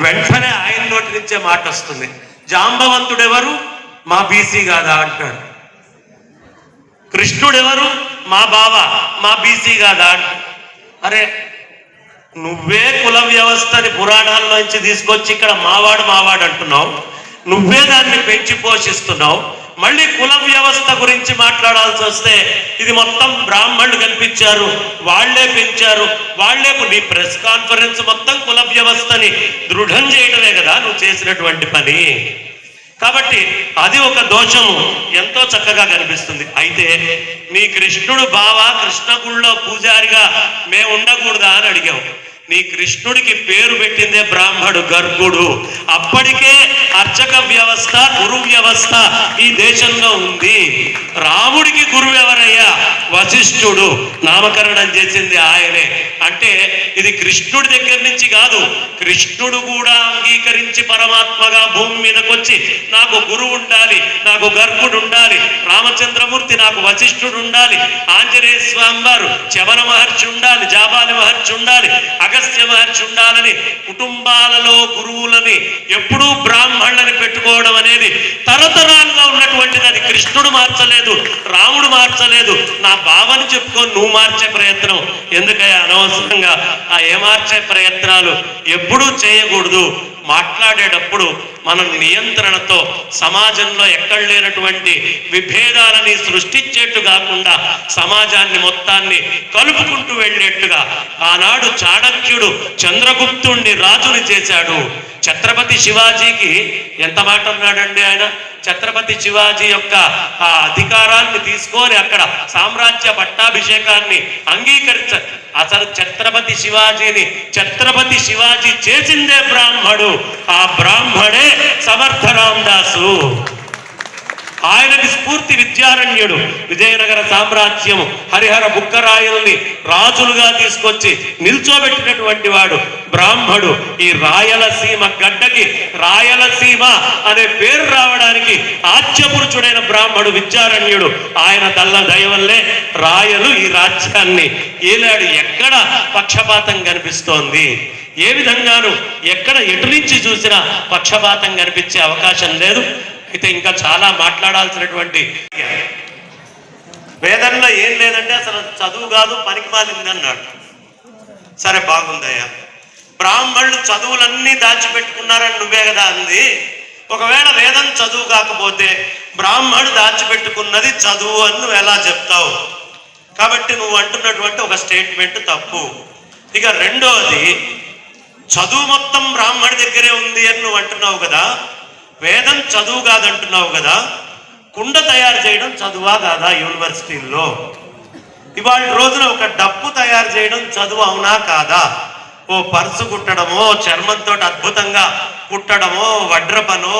వెంటనే ఆయన నోటి నుంచే మాట వస్తుంది, జాంబవంతుడెవరు? మా బీసీ కాదా అంటాడు. కృష్ణుడెవరు? మా బావ, మా బీసీ కాదా అంటాడు. అరే నువ్వే కుల వ్యవస్థని పురాణాల్లోంచి తీసుకొచ్చి ఇక్కడ మావాడు అంటున్నావు, నువ్వే దాన్ని పెంచి పోషిస్తున్నావు. మళ్ళీ కుల వ్యవస్థ గురించి మాట్లాడాల్సి వస్తే ఇది మొత్తం బ్రాహ్మణులు కల్పించారు, వాళ్లే పెంచారు, వాళ్లే. నీ ప్రెస్ కాన్ఫరెన్స్ మొత్తం కుల వ్యవస్థని దృఢం చేయడమే కదా నువ్వు చేసినటువంటి పని. కాబట్టి అది ఒక దోషము ఎంతో చక్కగా కనిపిస్తుంది. అయితే నీ కృష్ణుడు బావ కృష్ణగుళ్ళో పూజారిగా మేము ఉండకూడదా అని అడిగావు. నీ కృష్ణుడికి పేరు పెట్టిందే బ్రాహ్మడు గర్భుడు. అప్పటికే అర్చక వ్యవస్థ, గురు వ్యవస్థ ఈ దేశంలో ఉంది. రాముడికి గురువు ఎవరయ్యా? వశిష్ఠుడు. నామకరణం చేసింది ఆయనే. అంటే ఇది కృష్ణుడి దగ్గర నుంచి కాదు, కృష్ణుడు కూడా అంగీకరించి పరమాత్మగా భూమి మీదకి వచ్చి నాకు గురువు ఉండాలి, నాకు గర్భుడు ఉండాలి, రామచంద్రమూర్తి నాకు వశిష్ఠుడు ఉండాలి, ఆంజనేయ స్వామి వారు చవన మహర్షి ఉండాలి, జాబాలి మహర్షి ఉండాలి, అగస్త్య మహర్షి ఉండాలని కుటుంబాలలో గురువులని ఎప్పుడూ బ్రాహ్మణులని పెట్టుకోవడం అనేది తరతరాలుగా ఉన్నటువంటిది. అది కృష్ణుడు మార్చలేదు, రాముడు మార్చలేదు. నా బావని చెప్పుకొని నువ్వు మార్చే ప్రయత్నం ఎందుకయ్యా అనవసరంగా? ఆ మార్చే ప్రయత్నాలు ఎప్పుడూ చేయకూడదు. మాట్లాడేటప్పుడు మనం నియంత్రణతో సమాజంలో ఎక్కడ లేనటువంటి విభేదాలని సృష్టించేట్టు కాకుండా సమాజాన్ని మొత్తాన్ని కలుపుకుంటూ వెళ్ళేట్టుగా. ఆనాడు చాణక్యుడు చంద్రగుప్తుణ్ణి రాజుని చేశాడు. ఛత్రపతి శివాజీకి ఎంత మాట అన్నాడండి ఆయన? ఛత్రపతి శివాజీ యొక్క ఆ అధికారాన్ని తీసుకొని అక్కడ సామ్రాజ్య పట్టాభిషేకాన్ని అసలు ఛత్రపతి శివాజీ చేసిందే బ్రాహ్మడు. ఆ బ్రాహ్మడే సమర్థ రామదాసు. ఆయనకి స్ఫూర్తి విద్యారణ్యుడు. విజయనగర సామ్రాజ్యం హరిహర బుక్కరాయల్ని రాజులుగా తీసుకొచ్చి నిల్చోబెట్టినటువంటి వాడు బ్రాహ్మడు. ఈ రాయలసీమ గడ్డకి రాయలసీమ అనే పేరు రావడానికి ఆద్యపురుషుడైన బ్రాహ్మడు విద్యారణ్యుడు. ఆయన దయ వల్లే రాయలు ఈ రాజ్యాన్ని ఏలాడు. ఎక్కడ పక్షపాతం కనిపిస్తోంది? ఏ విధంగాను ఎక్కడ ఎటు నుంచి చూసినా పక్షపాతం కనిపించే అవకాశం లేదు. అయితే ఇంకా చాలా మాట్లాడాల్సినటువంటి. వేదంలో ఏం లేదంటే అసలు చదువు కాదు, పనికి మాలింది అన్నాడు. సరే బాగుందయ్యా, బ్రాహ్మణులు చదువులన్నీ దాచిపెట్టుకున్నారని నువ్వే కదా అంది. ఒకవేళ వేదం చదువు కాకపోతే బ్రాహ్మణుడు దాచిపెట్టుకున్నది చదువు అని నువ్వు ఎలా చెప్తావు? కాబట్టి నువ్వు అంటున్నటువంటి ఒక స్టేట్మెంట్ తప్పు. ఇక రెండోది, చదువు మొత్తం బ్రాహ్మణుడి దగ్గరే ఉంది అని నువ్వు అంటున్నావు కదా, వేదం చదువు కాదంటున్నావు కదా, కుండ తయారు చేయడం చదువా కాదా యూనివర్సిటీల్లో? ఇవాళ రోజున ఒక డప్పు తయారు చేయడం చదువు అవునా కాదా? ఓ పర్సు కుట్టడమో, చర్మంతో అద్భుతంగా కుట్టడమో, వడ్రపనో